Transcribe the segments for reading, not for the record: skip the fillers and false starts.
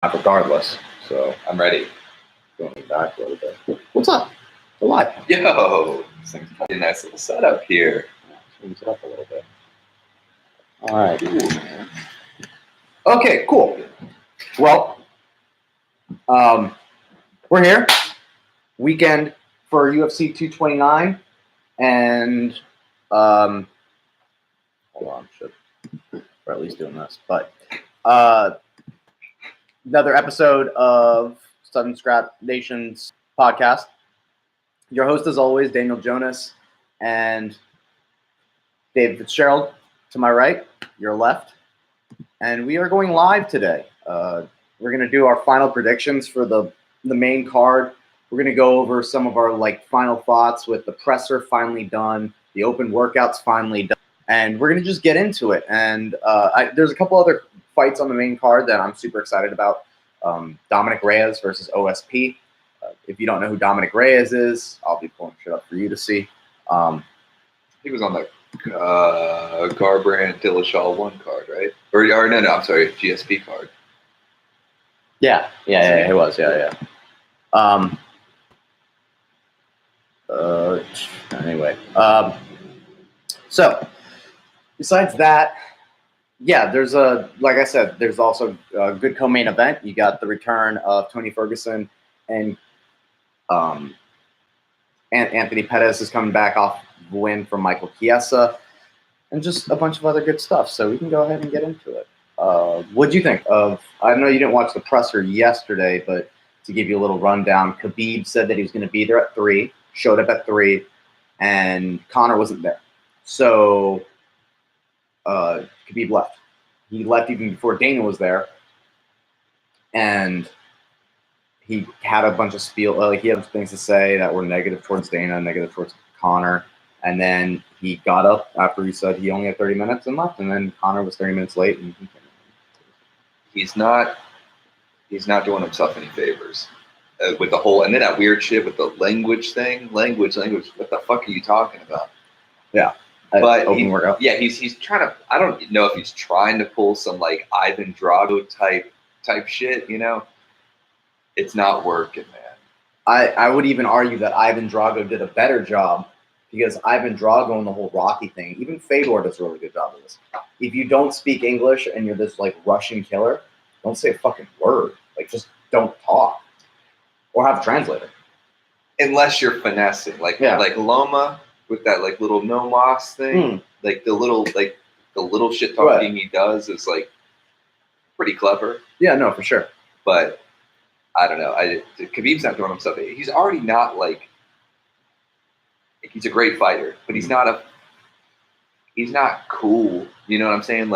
regardless. So I'm ready. going back a little bit. What's up? We're live. Yo, it's a pretty nice little setup here. Change it up a little bit. All right. Okay, cool. Well, we're here. Weekend for UFC 229, and hold on, we're at least doing this, but another episode of Sudden Scrap Nation's podcast. Your host, as always, Daniel Jonas and David Fitzgerald to my right, your left, and we are going live today. We're going to do our final predictions for the main card. We're going to go over some of our final thoughts with the presser finally done, the open workouts finally done, and we're going to just get into it. And there's a couple other fights on the main card that I'm super excited about. Dominic Reyes versus OSP. If you don't know who Dominic Reyes is, I'll be pulling shit up for you to see. He was on the Garbrandt Dillashaw 1 card, right? Or no, I'm sorry, GSP card. Yeah, he was, yeah. Anyway, so besides that, yeah, there's like I said, there's also a good co-main event. You got the return of Tony Ferguson, and Anthony Pettis is coming back off the win from Michael Chiesa, and just a bunch of other good stuff. So we can go ahead and get into it. What do you think of? I know you didn't watch the presser yesterday, but to give you a little rundown, Khabib said that he was going to be there at 3, showed up at 3, and Conor wasn't there. So Khabib left. He left even before Dana was there, and he had a bunch of spiel. He had things to say that were negative towards Dana, negative towards Conor, and then he got up after he said he only had 30 minutes and left, and then Conor was 30 minutes late, and he's not doing himself any favors with the whole, and then that weird shit with the language thing. Language. What the fuck are you talking about? Yeah. But he's trying to. I don't know if he's trying to pull some Ivan Drago type shit. You know, it's not working, man. I would even argue that Ivan Drago did a better job, because Ivan Drago and the whole Rocky thing, even Fedor does a really good job of this. If you don't speak English and you're this Russian killer, don't say a fucking word. Just don't talk, or have a translator. Unless you're finessing, like Loma with that little no mas thing, the little shit talking he does is pretty clever. Yeah, no, for sure. But I don't know. Khabib's not doing himself. He's already not he's a great fighter, but he's not cool. You know what I'm saying?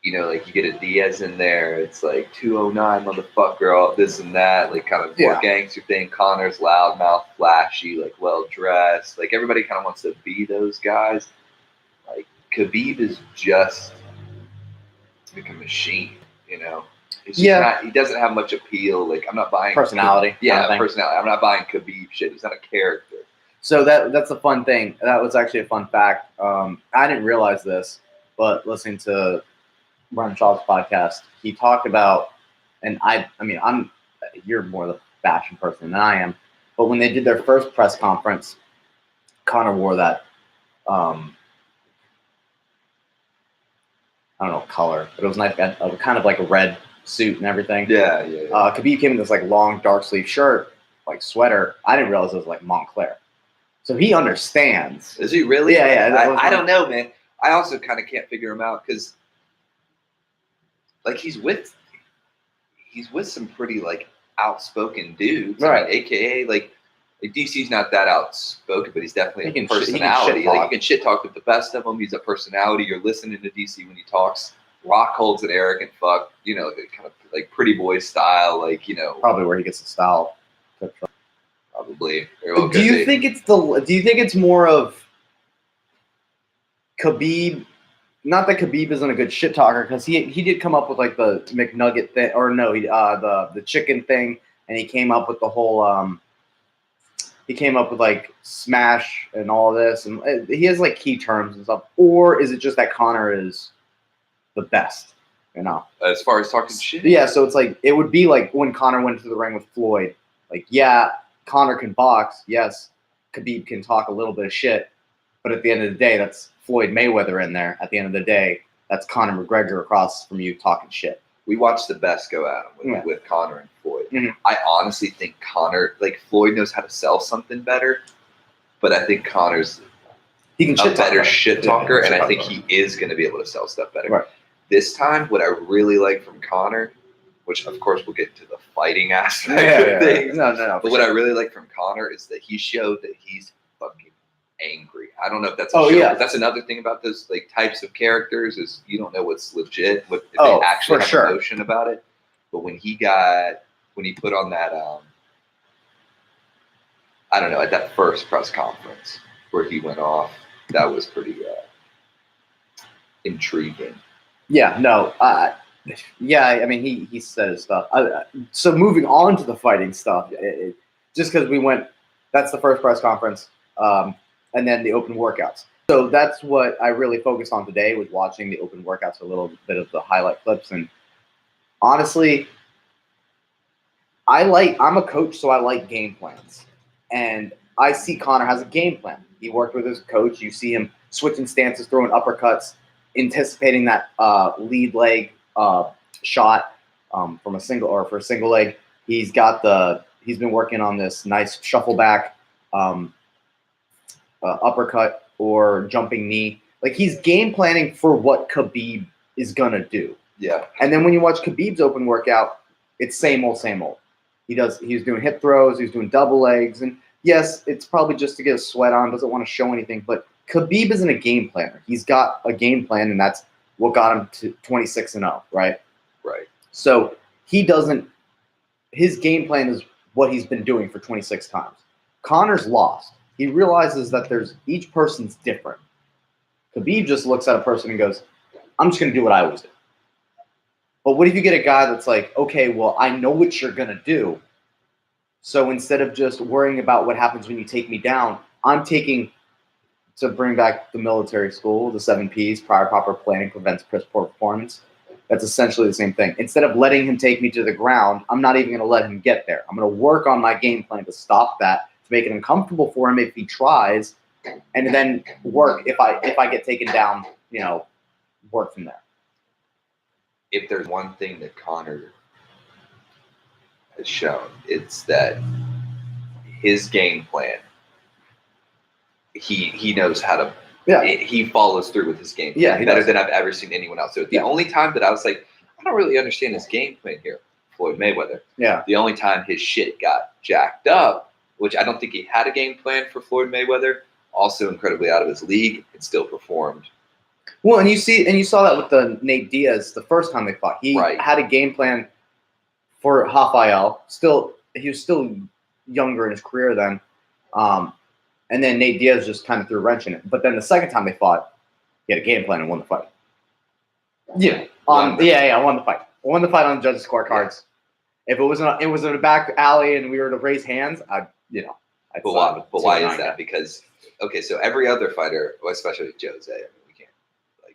You get a Diaz in there, it's 209 motherfucker, all this and that, more gangster thing. Conor's loudmouth, flashy, well dressed. Everybody kind of wants to be those guys. Khabib is just a machine, you know. It's just he doesn't have much appeal. I'm not buying personality. Personality. I'm not buying Khabib shit. He's not a character. So that's a fun thing. That was actually a fun fact. I didn't realize this, but listening to Brian Shaw's podcast, he talked about, and you're more the fashion person than I am, but when they did their first press conference, Conor wore that, I don't know, color, but it was nice, kind of a red suit and everything. Yeah. Khabib came in this long dark sleeve shirt, sweater. I didn't realize it was Montclair. So he understands. Is he really? Yeah. I don't know, man. I also kind of can't figure him out because, he's with some pretty outspoken dudes, right? AKA DC's not that outspoken, but he's definitely a personality. You can shit talk with the best of them. He's a personality. You're listening to DC when he talks. Rock holds an arrogant fuck, kind of pretty boy style, Probably where he gets the style. Probably. Do you think it's more of Khabib? Not that Khabib isn't a good shit talker, because he did come up with the McNugget thing, or no, the chicken thing, and he came up with the whole smash and all this, and he has key terms and stuff. Or is it just that Conor is the best? You know, As far as talking shit. yeah. So it's like it would be like when Conor went to the ring with Floyd. Like, yeah, Conor can box. Yes, Khabib can talk a little bit of shit. But at the end of the day, that's Floyd Mayweather in there. At the end of the day, that's Conor McGregor across from you talking shit. We watched the best go at him with Conor and Floyd. Mhm. I honestly think Conor, like Floyd knows how to sell something better, but I think Conor's He can a shit talk better better. shit Yeah, talker, shit and I talk think better. he is going to be able to sell stuff better. Right. This time, what I really like from Conor, which of course we'll get to the fighting aspect of things, No. but what I really like from Conor is that he showed that he's fucking angry. I don't know if that's a Oh, show. yeah. That's another thing about those like types of characters is you don't know what's legit, if Oh, they actually for have sure. emotion about it. But when he put on that, I don't know, at that first press conference where he went off, that was pretty intriguing. Yeah, no. Yeah, I mean, he said his stuff. So moving on to the fighting stuff, just because we went, that's the first press conference, and then the open workouts. So that's what I really focused on today, was watching the open workouts, a little bit of the highlight clips. And honestly, I'm a coach, so I like game plans. And I see Conor has a game plan. He worked with his coach. You see him switching stances, throwing uppercuts, anticipating that lead leg shot from a single leg. He's been working on this nice shuffle back uppercut or jumping knee. Like, he's game planning for what Khabib is gonna do. Yeah. And then when you watch Khabib's open workout, it's same old, same old. He's doing hip throws, he's doing double legs, and yes, it's probably just to get a sweat on, doesn't want to show anything, but Khabib isn't a game planner. He's got a game plan, and that's what got him to 26-0, right? Right. So his game plan is what he's been doing for 26 times. Conor's lost. He realizes that each person's different. Khabib just looks at a person and goes, I'm just going to do what I always do. But what if you get a guy that's like, okay, well, I know what you're going to do. So instead of just worrying about what happens when you take me down, I'm taking, to bring back the military school, the 7 Ps, prior proper planning prevents piss poor performance. That's essentially the same thing. Instead of letting him take me to the ground, I'm not even going to let him get there. I'm going to work on my game plan to stop that, to make it uncomfortable for him if he tries, and then work if I get taken down, work from there. If there's one thing that Conor has shown, it's that his game plan, he knows how to. Yeah. He follows through with his game plan Yeah, he better does. than I've ever seen anyone else. So the only time that I was like, I don't really understand his game plan here, Floyd Mayweather. Yeah. The only time his shit got jacked up, which I don't think he had a game plan for Floyd Mayweather, also incredibly out of his league, and still performed. Well, and you saw that with the Nate Diaz the first time they fought. He had a game plan for Rafael. He was still younger in his career then. And then Nate Diaz just kind of threw a wrench in it. But then the second time they fought, he had a game plan and won the fight. Yeah. Won the fight. Won the fight on the judges' scorecards. Yeah. If it was in a back alley and we were to raise hands, I'd But why is that? Because so every other fighter, well, especially Jose, I mean, we can't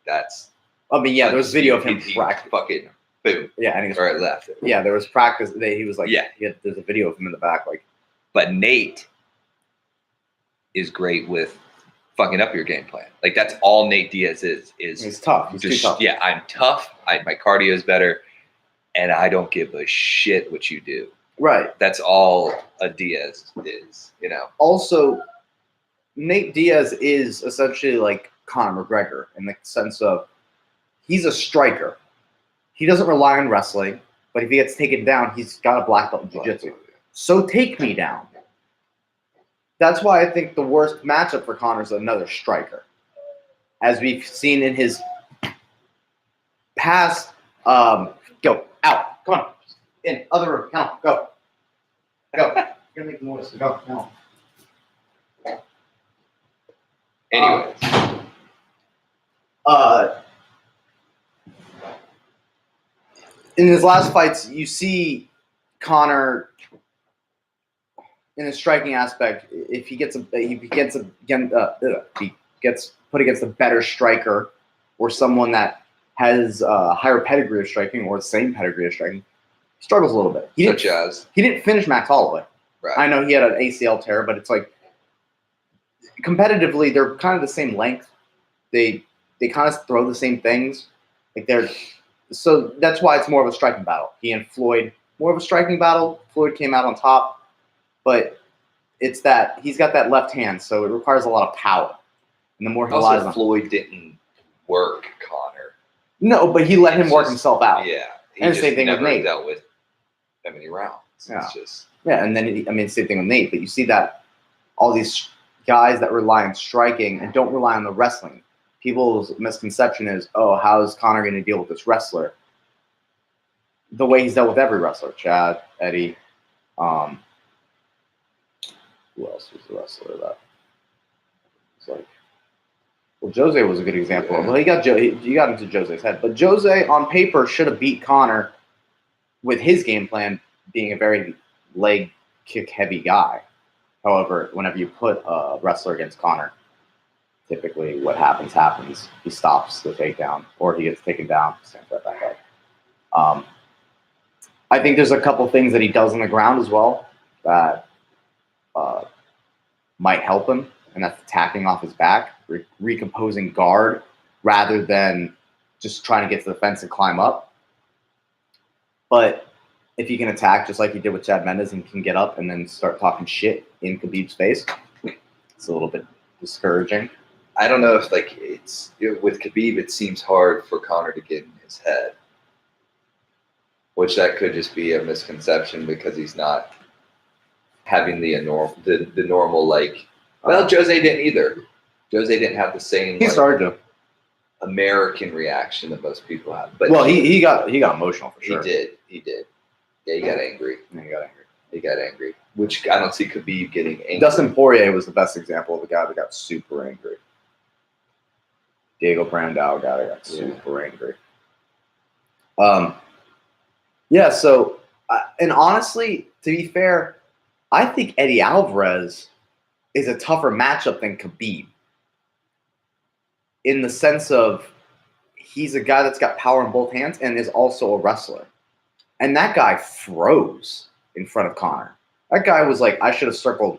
that's. I mean, yeah, there was video of him practice. Fucking boom. Yeah, and he was or left. Yeah, there was practice. He was like, there's a video of him in the back, like. But Nate is great with fucking up your game plan. Like, that's all Nate Diaz is. He's tough. He's just, too tough. Yeah, I'm tough. My cardio is better, and I don't give a shit what you do. Right. That's all a Diaz is, Also, Nate Diaz is essentially like Conor McGregor in the sense of he's a striker. He doesn't rely on wrestling, but if he gets taken down, he's got a black belt in jiu-jitsu. So take me down. That's why I think the worst matchup for Conor is another striker. As we've seen in his past, go, out, come on, in, other room, come on, go. You're going to make noise, go, come on. Anyways. In his last fights, you see Conor in the striking aspect. If he gets put against a better striker or someone that has higher pedigree of striking or the same pedigree of striking, struggles a little bit. He didn't finish Max Holloway. Right. I know he had an ACL tear, but it's like competitively they're kind of the same length. They kind of throw the same things. So that's why it's more of a striking battle. He and Floyd, more of a striking battle. Floyd came out on top, but it's that he's got that left hand, so it requires a lot of power. And the more he relies on Floyd didn't work Conor. No, but he let him work himself out. Yeah. He and just same thing never with Nate. dealt with that many rounds. Yeah. It's just and then same thing with Nate. But you see that all these guys that rely on striking and don't rely on the wrestling. People's misconception is, oh, how is Conor going to deal with this wrestler? The way he's dealt with every wrestler, Chad, Eddie. Who else was the wrestler that? It's like, well, Jose was a good example. Yeah. Well, he got into Jose's head, but Jose on paper should have beat Conor with his game plan being a very leg kick heavy guy. However, whenever you put a wrestler against Conor, typically what happens. He stops the takedown, or he gets taken down, stands right back up. I think there's a couple things that he does on the ground as well that might help him, and that's attacking off his back, recomposing guard, rather than just trying to get to the fence and climb up. But if you can attack just like he did with Chad Mendes and can get up and then start talking shit in Khabib's face, it's a little bit discouraging. I don't know if with Khabib, it seems hard for Conor to get in his head, which that could just be a misconception because he's not having the normal like. Well, Jose didn't either. Jose didn't have the same. He started to American reaction that most people have. But he got emotional for sure. He did. Yeah, he got angry. Yeah, he got angry, which I don't see Khabib getting angry. Dustin Poirier was the best example of a guy that got super angry. Diego Brandao guy that got super angry. Yeah. So, and honestly, to be fair, I think Eddie Alvarez is a tougher matchup than Khabib. In the sense of he's a guy that's got power in both hands and is also a wrestler. And that guy froze in front of Conor. That guy was like, I should have circled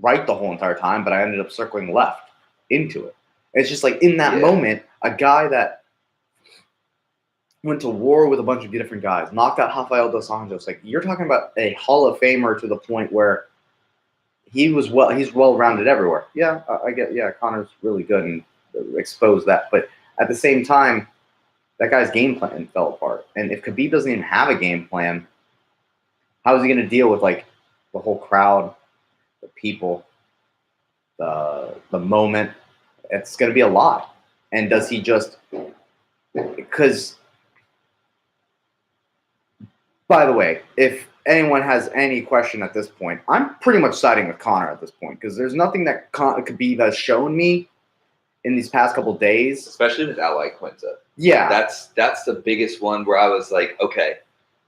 right the whole entire time, but I ended up circling left into it. It's just like in that moment, a guy that went to war with a bunch of different guys, knocked out Rafael dos Anjos. Like, you're talking about a Hall of Famer to the point where he's well-rounded everywhere. Yeah, I get, Conor's really good and exposed that. But at the same time, that guy's game plan fell apart. And if Khabib doesn't even have a game plan, how is he going to deal with like the whole crowd, the people, the moment? It's going to be a lot. And does he just – because, by the way, if anyone has any question at this point, I'm pretty much siding with Conor at this point because there's nothing that Khabib has shown me in these past couple days. Especially with Ally Quinta. Yeah. That's the biggest one where I was like, okay,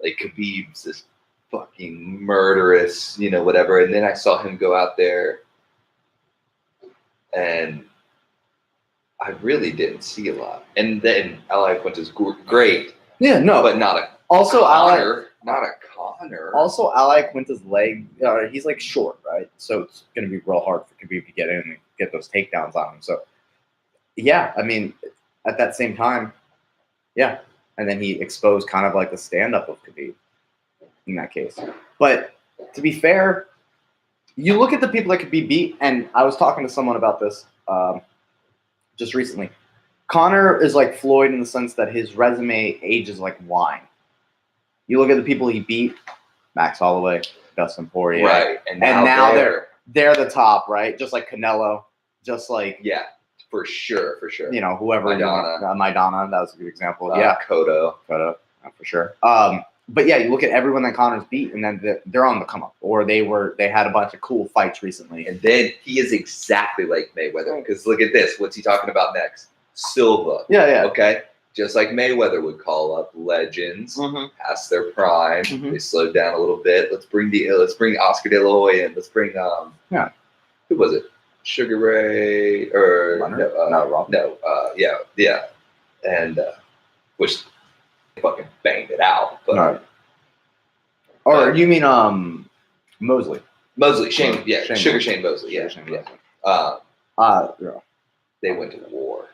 like Khabib's this fucking murderous, whatever. And then I saw him go out there and I really didn't see a lot. And then Ally Quinta's great. Yeah, no. But not a Conor. Not a Conor. Also, Ally Quinta's leg, he's like short, right? So it's going to be real hard for Khabib to get in and get those takedowns on him. So, yeah, I mean, at that same time, yeah. And then he exposed kind of like the stand-up of Khabib in that case. But to be fair, you look at the people that Khabib beat, and I was talking to someone about this just recently. Conor is like Floyd in the sense that his resume ages like wine. You look at the people he beat, Max Holloway, Dustin Poirier. Right. And now they're the top, right? Just like Canelo, just like... Yeah. For sure. Whoever. Maidana, that was a good example. Cotto, for sure. But yeah, you look at everyone that Conor's beat, and then they're on the come up, or they had a bunch of cool fights recently. And then he is exactly like Mayweather. Because look at this, what's he talking about next? Silva. Yeah. Okay, just like Mayweather would call up legends past their prime. They slowed down a little bit. Let's bring Oscar De La Hoya in. Let's bring who was it? Sugar Ray or and which they fucking banged it out. But Right. Or you mean Mosley? Mosley, Shane Shane Mosley, yeah. Shane Mosley. Yeah. They went to war.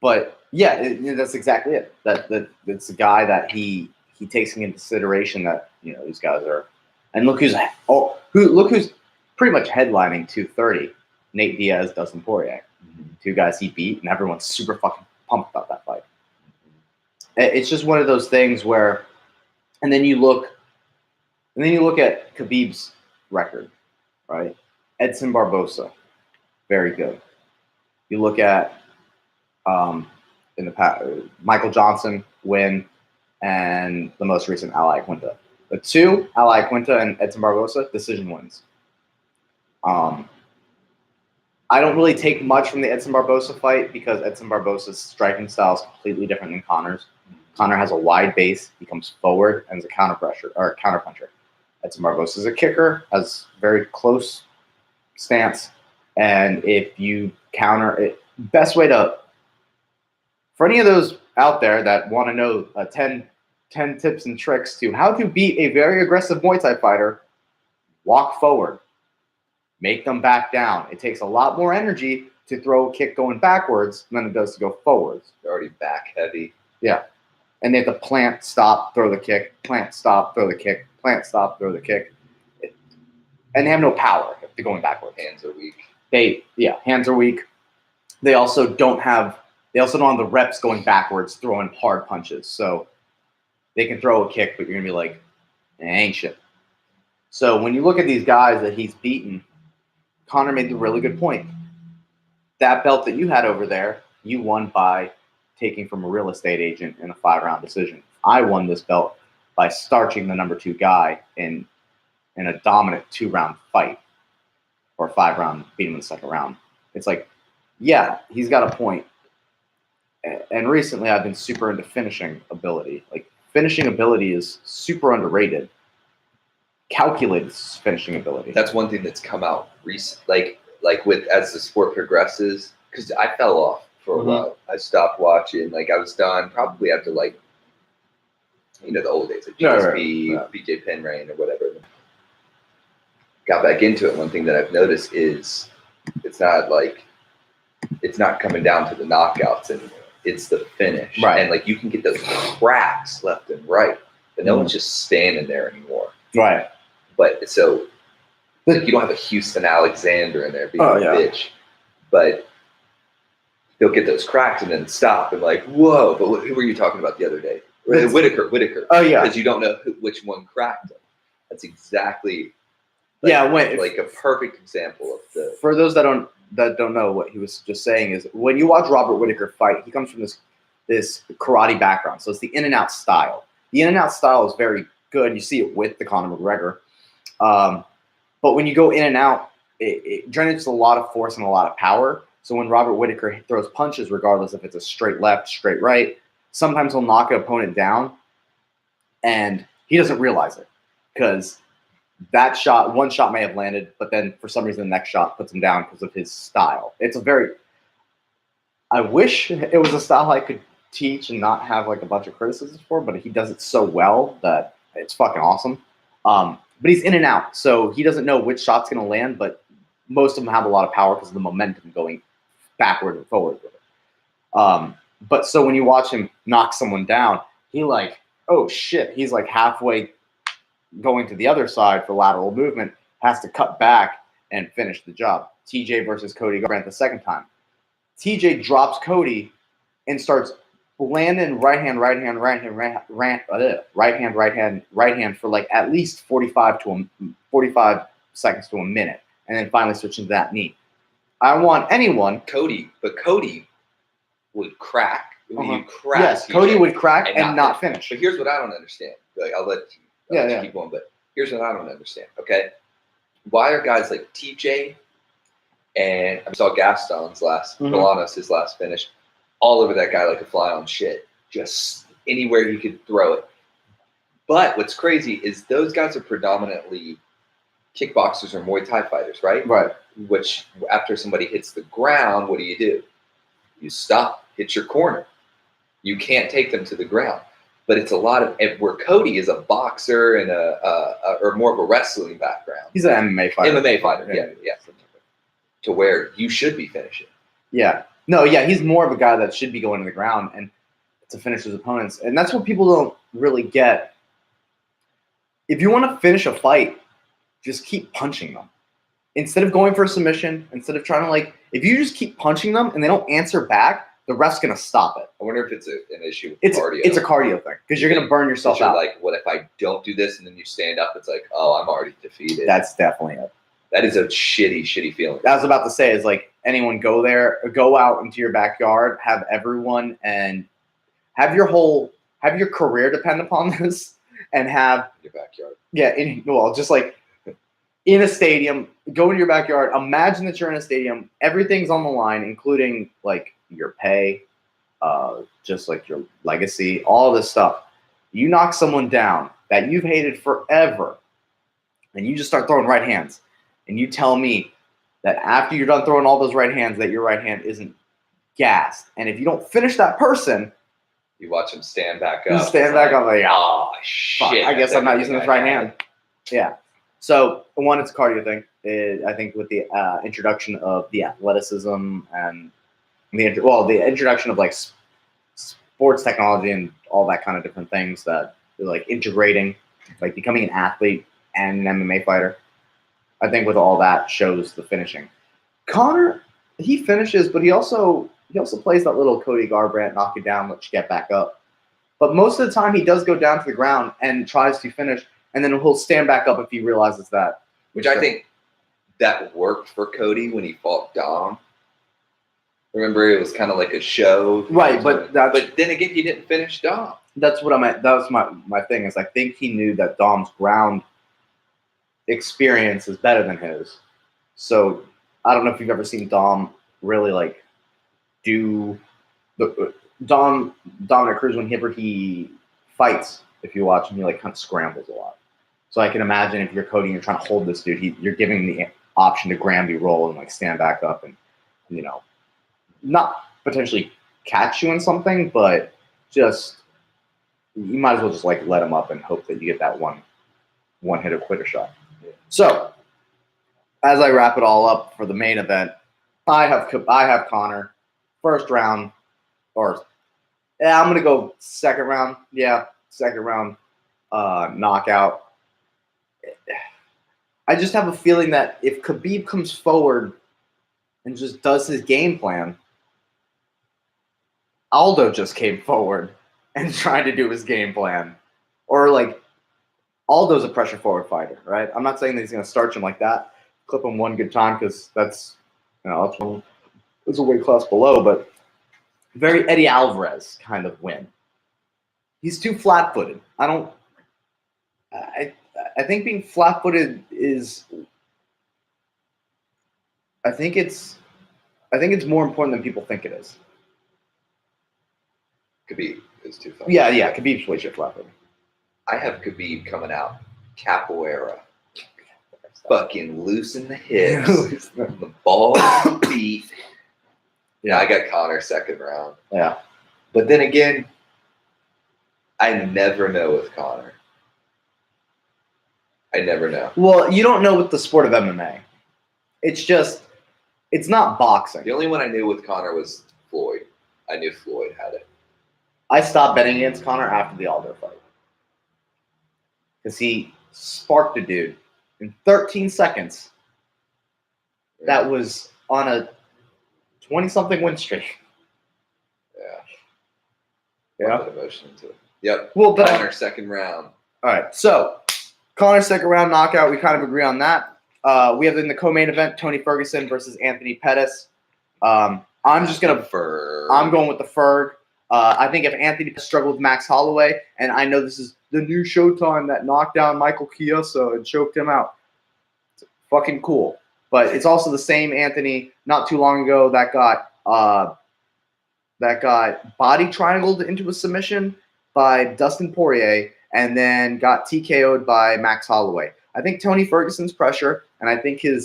But yeah, that's exactly it. That it's a guy that he takes into consideration that these guys are, and look who's pretty much headlining 230. Nate Diaz, Dustin Poirier, two guys he beat, and everyone's super fucking pumped about that fight. It's just one of those things where, and then you look at Khabib's record, right? Edson Barbosa, very good. You look at in the past, Michael Johnson win, and the most recent Al Iaquinta. The two, Al Iaquinta and Edson Barbosa, decision wins. I don't really take much from the Edson Barbosa fight because Edson Barbosa's striking style is completely different than Conor's. Conor has a wide base, he comes forward and is a counterpuncher. Edson Barbosa is a kicker, has very close stance, and if you counter it, best way to, for any of those out there that want to know 10 tips and tricks to how to beat a very aggressive Muay Thai fighter, walk forward. Make them back down. It takes a lot more energy to throw a kick going backwards than it does to go forwards. They're already back heavy. Yeah. And they have to plant, stop, throw the kick, plant, stop, throw the kick, plant, stop, throw the kick. And they have no power if they're going backwards. Hands are weak. Hands are weak. They also don't have the reps going backwards, throwing hard punches. So they can throw a kick, but you're going to be like, ain't shit. So when you look at these guys that he's beaten, Conor made the really good point. That belt that you had over there, you won by taking from a real estate agent in a 5-round decision. I won this belt by starching the number 2 guy in a dominant 2-round fight, or 5-round, beat him in the 2nd round. It's like, yeah, he's got a point. And recently I've been super into finishing ability. Like, finishing ability is super underrated. Calculated finishing ability. That's one thing that's come out recent, like with as the sport progresses. Because I fell off for a while. I stopped watching. Like, I was done probably after the old days of GSP, BJ Penrain, or whatever. Got back into it. One thing that I've noticed is it's not coming down to the knockouts anymore. It's the finish, right? And like, you can get those cracks left and right, but no one's just standing there anymore, right? But so, like, you don't have a Houston Alexander in there being a bitch, but they'll get those cracks and then stop and like, whoa! But who were you talking about the other day? Whitaker. Oh yeah, because you don't know which one cracked him. That's exactly like a perfect example of the. For those that don't know, what he was just saying is, when you watch Robert Whitaker fight, he comes from this karate background, so it's the in and out style. The in and out style is very good. You see it with the Conor McGregor. But when you go in and out, it generates a lot of force and a lot of power. So when Robert Whitaker throws punches, regardless if it's a straight left, straight right, sometimes he'll knock an opponent down, and he doesn't realize it because one shot may have landed, but then for some reason the next shot puts him down because of his style. I wish it was a style I could teach and not have like a bunch of criticisms for, but he does it so well that it's fucking awesome. But he's in and out, so he doesn't know which shot's going to land, but most of them have a lot of power because of the momentum going backward and forward with it. But so when you watch him knock someone down, he like, oh shit, he's like halfway going to the other side for lateral movement, has to cut back and finish the job. TJ versus Cody Garbrandt the 2nd time. TJ drops Cody and starts landing right hand for like at least 45 seconds to a minute, and then finally switching to that knee. I want anyone. Cody would crack. Yes, Cody would crack and not finish. But here's what I don't understand. Like, I'll let you keep going, but here's what I don't understand. Okay, why are guys like TJ and I saw Gaston's Bolanos, his last finish, all over that guy like a fly on shit, just anywhere he could throw it. But what's crazy is those guys are predominantly kickboxers or Muay Thai fighters, right? Right. Which after somebody hits the ground, what do? You stop. hits your corner. You can't take them to the ground. But it's a lot of where Cody is a boxer and or more of a wrestling background. He's an MMA fighter. MMA fighter, yeah. To where you should be finishing. Yeah. No, yeah, he's more of a guy that should be going to the ground and to finish his opponents. And that's what people don't really get. If you want to finish a fight, just keep punching them. Instead of going for a submission, instead of trying to if you just keep punching them and they don't answer back, the ref's going to stop it. I wonder if it's an issue with cardio. It's a cardio thing because you're going to burn yourself out. Like, what if I don't do this and then you stand up? It's like, oh, I'm already defeated. That's definitely it. That is a shitty feeling. I was about to say is anyone go out into your backyard, have everyone and have your career depend upon this and have your backyard. Yeah. Just in a stadium, go into your backyard. Imagine that you're in a stadium. Everything's on the line, including your pay, just your legacy, all this stuff. You knock someone down that you've hated forever, and you just start throwing right hands, and you tell me that after you're done throwing all those right hands, that your right hand isn't gassed, and if you don't finish that person, you watch him stand back up. Oh shit! I guess I'm not using this right hand. Yeah. So one, it's a cardio thing. I think with the introduction of the athleticism and the introduction of sports technology and all that kind of different things that integrating, becoming an athlete and an MMA fighter. I think with all that shows the finishing. Conor, he finishes, but he also plays that little Cody Garbrandt, knock you down, let you get back up. But most of the time he does go down to the ground and tries to finish, and then he'll stand back up if he realizes that. Which I think that worked for Cody when he fought Dom. Remember, it was kind of like a show. Right, but then again, he didn't finish Dom. That's what I meant. That was my thing is I think he knew that Dom's ground experience is better than his. So I don't know if you've ever seen Dom really do the Dominic Cruz whenever he fights. If you watch him, he kind of scrambles a lot. So I can imagine if you're Cody and you're trying to hold this dude, you're giving him the option to Granby roll and stand back up and not potentially catch you in something, but just you might as well just let him up and hope that you get that one hitter quitter shot. Yeah. So as I wrap it all up for the main event, I have Conor first round, I'm gonna go second round. Yeah, second round knockout. I just have a feeling that if Khabib comes forward and just does his game plan, Aldo just came forward and tried to do his game plan. Or Aldo's a pressure forward fighter, right? I'm not saying that he's going to starch him like that, clip him one good time because that's it's a weight class below, but very Eddie Alvarez kind of win. He's too flat-footed. I think being flat-footed is I think it's more important than people think it is. Khabib is too flat. Yeah, Khabib's way too flat-footed. I have Khabib coming out capoeira. Fucking loosen the hips, the ball, the feet. Yeah, I got Conor second round. Yeah. But then again, I never know with Conor. I never know. Well, you don't know with the sport of MMA. It's not boxing. The only one I knew with Conor was Floyd. I knew Floyd had it. I stopped betting against Conor after the Aldo fight. Because he sparked a dude in 13 seconds that was on a 20-something win streak. Yeah. Put emotion into it. Yep. Well, but Conor second round. All right. So Conor second round knockout. We kind of agree on that. We have in the co-main event Tony Ferguson versus Anthony Pettis. I'm going with the Ferg. I think if Anthony struggled with Max Holloway, and I know this is the new Showtime that knocked down Michael Chiesa and choked him out. It's fucking cool. But it's also the same Anthony not too long ago that got body triangled into a submission by Dustin Poirier and then got TKO'd by Max Holloway. I think Tony Ferguson's pressure, and I think I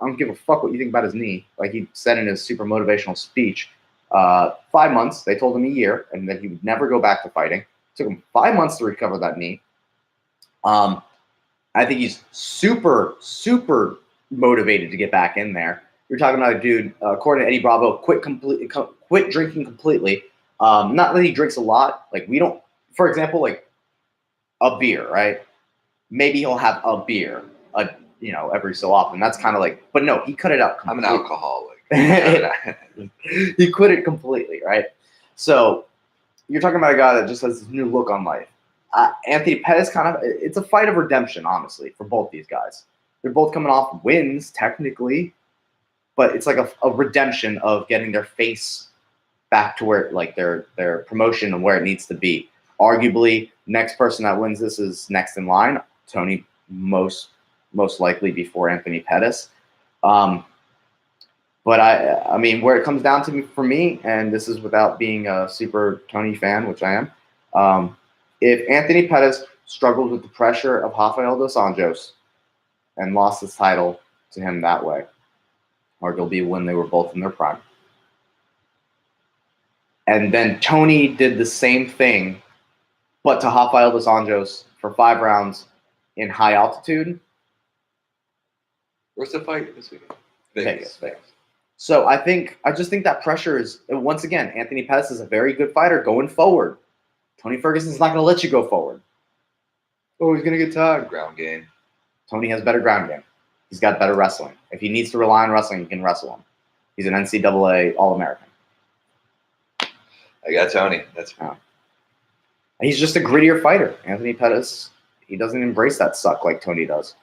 don't give a fuck what you think about his knee, like he said in his super motivational speech. 5 months. They told him a year, and that he would never go back to fighting. It took him 5 months to recover that knee. I think he's super, super motivated to get back in there. You're talking about a dude, according to Eddie Bravo, quit drinking completely. Not that he drinks a lot. Like, we don't, for example, like a beer, right? Maybe he'll have a beer, every so often. That's kind of like, but no, he cut it out completely. I'm an alcoholic. He quit it completely, right? So you're talking about a guy that just has this new look on life. Anthony Pettis, it's a fight of redemption, honestly, for both these guys. They're both coming off wins, technically, but it's like a redemption of getting their face back to where, like, their promotion and where it needs to be. Arguably, next person that wins this is next in line. Tony, most likely before Anthony Pettis. But I mean, where it comes down to for me, and this is without being a super Tony fan, which I am, if Anthony Pettis struggled with the pressure of Rafael dos Anjos and lost his title to him that way, arguably when they were both in their prime, and then Tony did the same thing, but to Rafael dos Anjos for 5 rounds in high altitude. Where's the fight this weekend? Vegas. So I just think that pressure is, once again, Anthony Pettis is a very good fighter going forward. Tony Ferguson's not going to let you go forward. Oh, he's going to get tired. Ground game. Tony has better ground game. He's got better wrestling. If he needs to rely on wrestling, he can wrestle him. He's an NCAA All-American. I got Tony. That's fine. He's just a grittier fighter. Anthony Pettis, he doesn't embrace that suck like Tony does.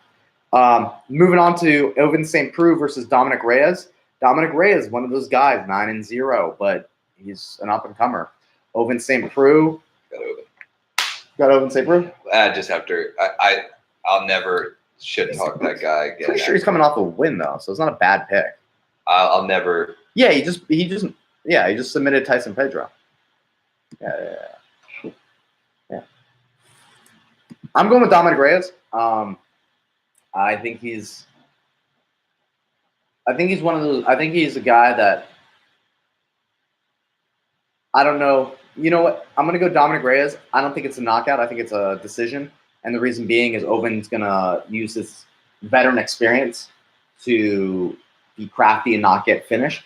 Moving on to Ovince St. Preux versus Dominic Reyes. Dominic Reyes, one of those guys, 9-0, but he's an up-and-comer. Ovince St. Preux. Got Ovince St. Preux? Just after I'll never shit talk that guy again. Pretty sure he's coming off a win though, so it's not a bad pick. I'll never. Yeah, he just submitted Tyson Pedro. Yeah. I'm going with Dominic Reyes. I think he's one of those. I think he's a guy that, I don't know. You know what? I'm going to go Dominic Reyes. I don't think it's a knockout. I think it's a decision. And the reason being is Ovin's going to use his veteran experience to be crafty and not get finished.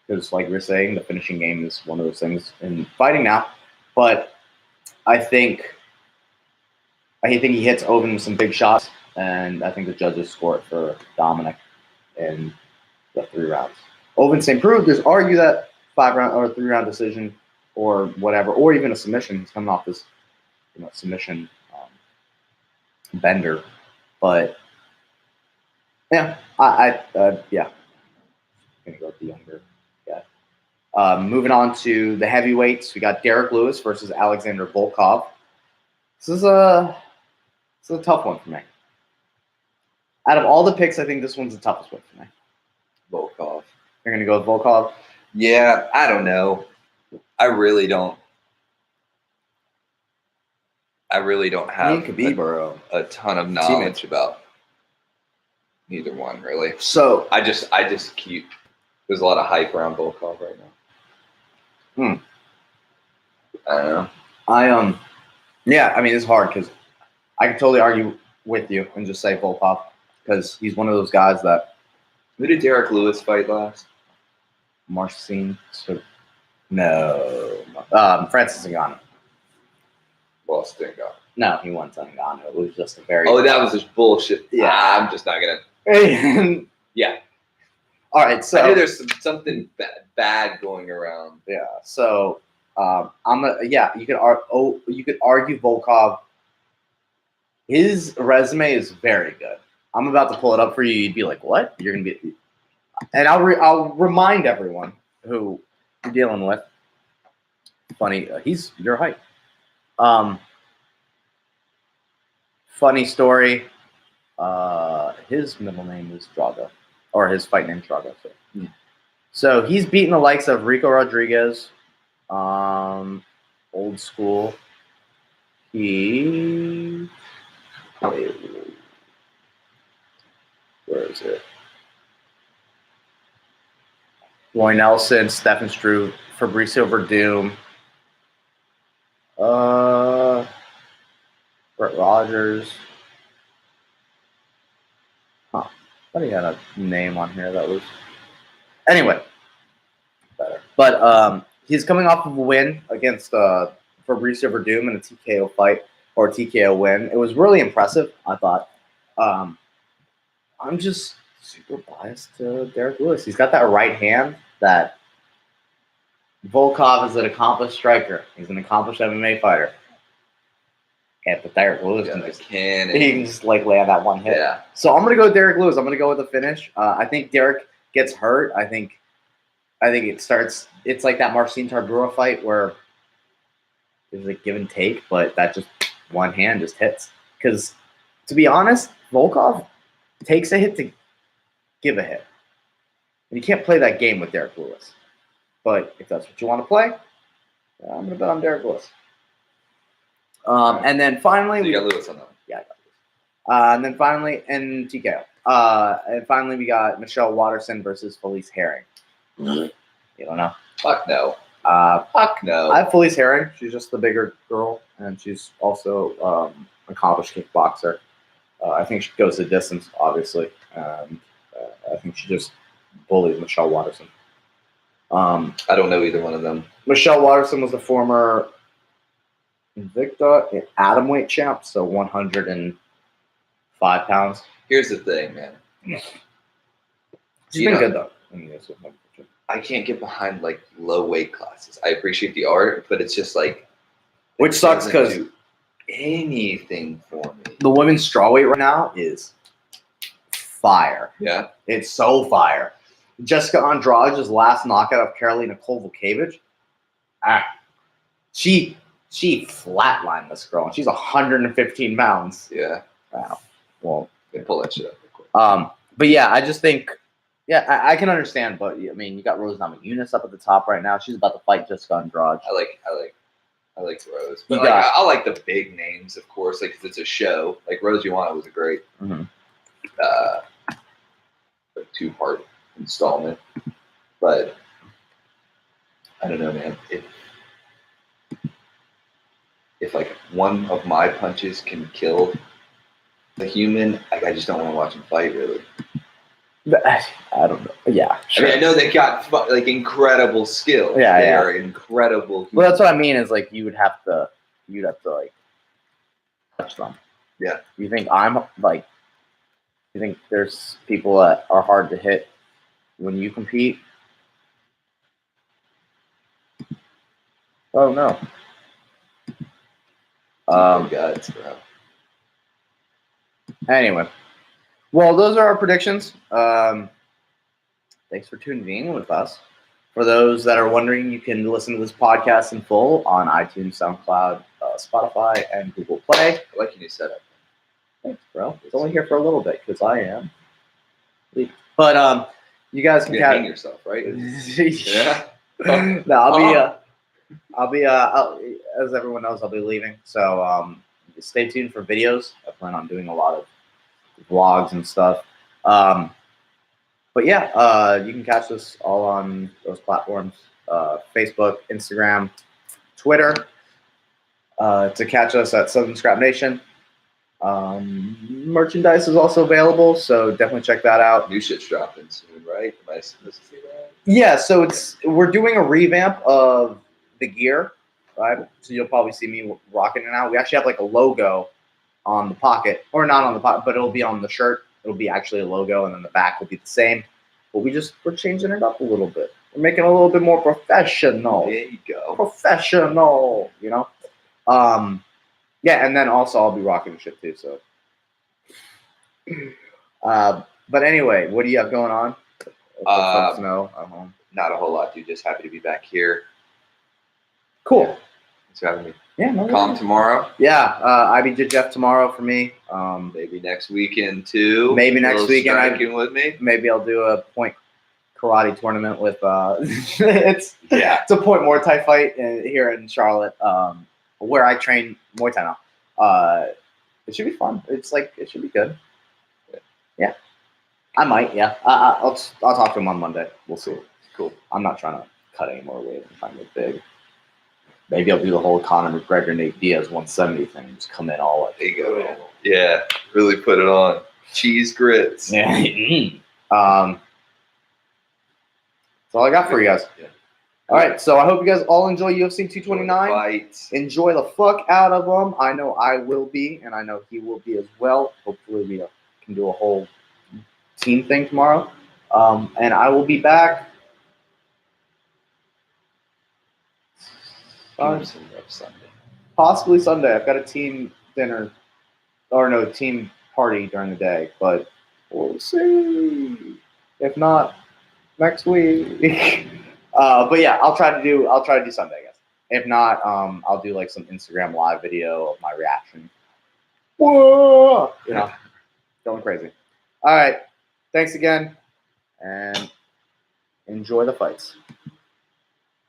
Because, like you're saying, the finishing game is one of those things in fighting now. But I think he hits Ovin with some big shots. And I think the judges score it for Dominic in the 3 rounds. Ovince St. Preux, there's argue that 5-round or 3-round decision or whatever, or even a submission. He's coming off this, submission bender. But yeah, I'm gonna go with the younger guy. Moving on to the heavyweights, we got Derek Lewis versus Alexander Volkov. This is a tough one for me. Out of all the picks, I think this one's the toughest one for me. Volkov. You're going to go with Volkov? Yeah, I don't know. I really don't have Khabib a ton of knowledge about neither one, really. So I just keep. There's a lot of hype around Volkov right now. I don't know. Yeah, I mean, it's hard because I could totally argue with you and just say Volkov because he's one of those guys that. Who did Derek Lewis fight last? Marcin. No. Francis Ngannou. Lost to Ngannou. No, he won to Ngannou. It was just a very. Oh, that was just bullshit. Yeah, I'm just not gonna. Yeah. All right, so I knew there's something bad going around. Yeah. So you could argue Volkov. His resume is very good. I'm about to pull it up for you. You'd be like, "What? You're gonna be?" And I'll remind everyone who you're dealing with. Funny, he's your height. Funny story. His middle name is Drago, or his fight name is Drago. So he's beaten the likes of Rico Rodriguez, old school. Where is it? Roy Nelson, Stephen Struve, Fabricio Verdum. Brett Rogers. Huh. I thought he had a name on here that was. Anyway, better. But he's coming off of a win against Fabricio Verdum in a TKO fight or a TKO win. It was really impressive, I thought. I'm just super biased to Derek Lewis. He's got that right hand that Volkov is an accomplished striker. He's an accomplished MMA fighter. Yeah, but Derek Lewis can just like land that one hit. Yeah. So I'm gonna go with Derek Lewis. I'm gonna go with the finish. I think Derek gets hurt. I think it starts. It's like that Marcin Tarbura fight where there's a give and take, but that just one hand just hits. Because to be honest, Volkov takes a hit to give a hit, and you can't play that game with Derek Lewis. But if that's what you want to play, I'm gonna bet on Derek Lewis. And then finally, so you got Lewis on that one. Yeah, I got Lewis. And then finally, in TKO. And finally, we got Michelle Watterson versus Felice Herring. You don't know? Fuck no. Fuck no. I have Felice Herring. She's just the bigger girl, and she's also an accomplished kickboxer. I think she goes the distance, obviously. I think she just bullied Michelle Watterson. I don't know either one of them. Michelle Watterson was the former Invicta atomweight champ, so 105 pounds. Here's the thing, man. She's been good though. I can't get behind like low weight classes. I appreciate the art, but it's just like, which sucks because anything for me. The women's strawweight right now is fire. Yeah, it's so fire. Jessica Andrade's last knockout of Karolina Kowalkiewicz. She flatlined this girl, and she's 115 pounds. Yeah. Wow. Well, they pull that shit up. But yeah, I just think, I can understand. But I mean, you got Rose Namajunas up at the top right now. She's about to fight Jessica Andrade. I like Rose, but like, I like the big names, of course, like 'cause it's a show. Like Rose Joanna was a great two-part installment, but I don't know, man. If like one of my punches can kill a human, like I just don't want to watch him fight. Really, I don't know. Yeah, sure. I mean, I know they got like incredible skill. Yeah, they are incredible. Humans. Well, that's what I mean. Is like you'd have to like touch them. Yeah. You think you think there's people that are hard to hit when you compete? Oh no. Guts, bro. Anyway, well, those are our predictions. Thanks for tuning in with us. For those that are wondering, you can listen to this podcast in full on iTunes, SoundCloud, Spotify, and Google Play. I like your new setup. Thanks, bro. It's only here for a little bit because I am. But you guys can hang yourself, right? Yeah. No, I'll be as everyone knows, I'll be leaving. So stay tuned for videos. I plan on doing a lot of vlogs and stuff. But yeah, you can catch us all on those platforms: Facebook, Instagram, Twitter. To catch us at Southern Scrap Nation. Merchandise is also available, so definitely check that out. New shit's dropping soon, right? Am I supposed to say that? Yeah, so we're doing a revamp of the gear, right? So you'll probably see me rocking it now. We actually have like a logo on the pocket, or not on the pocket, but it'll be on the shirt. It'll be actually a logo, and then the back will be the same. But we're changing it up a little bit. We're making it a little bit more professional. There you go. Professional, you know? Yeah, and then also I'll be rocking the shit too, so. But anyway, what do you have going on? Folks know at home. Not a whole lot, dude. Just happy to be back here. Cool. Yeah. Thanks for having me. Yeah, no Calm worries. tomorrow. Yeah, IBJ Jeff tomorrow for me. Maybe next weekend too. Maybe next weekend. With me. Maybe I'll do a point karate tournament with. It's a point Muay Thai fight here in Charlotte, where I train Muay Thai now. It should be fun. It should be good. Yeah, I might. Yeah, I'll talk to him on Monday. We'll see. Cool. I'm not trying to cut any more weight and try and get big. Maybe I'll do the whole Conor McGregor, Nate Diaz 170 thing. Just come in all like, there you go, man. Yeah, really put it on. Cheese grits. Yeah. That's all I got for you guys. Yeah. All right, so I hope you guys all enjoy UFC 229. Fights. Enjoy the fuck out of them. I know I will be, and I know he will be as well. Hopefully we can do a whole team thing tomorrow. And I will be back. Sunday. Possibly Sunday. I've got a team dinner, or no, team party during the day, but we'll see. If not, next week. But yeah, I'll try to do Sunday, I guess. If not, I'll do like some Instagram live video of my reaction. Whoa! You know, going crazy. All right. Thanks again, and enjoy the fights.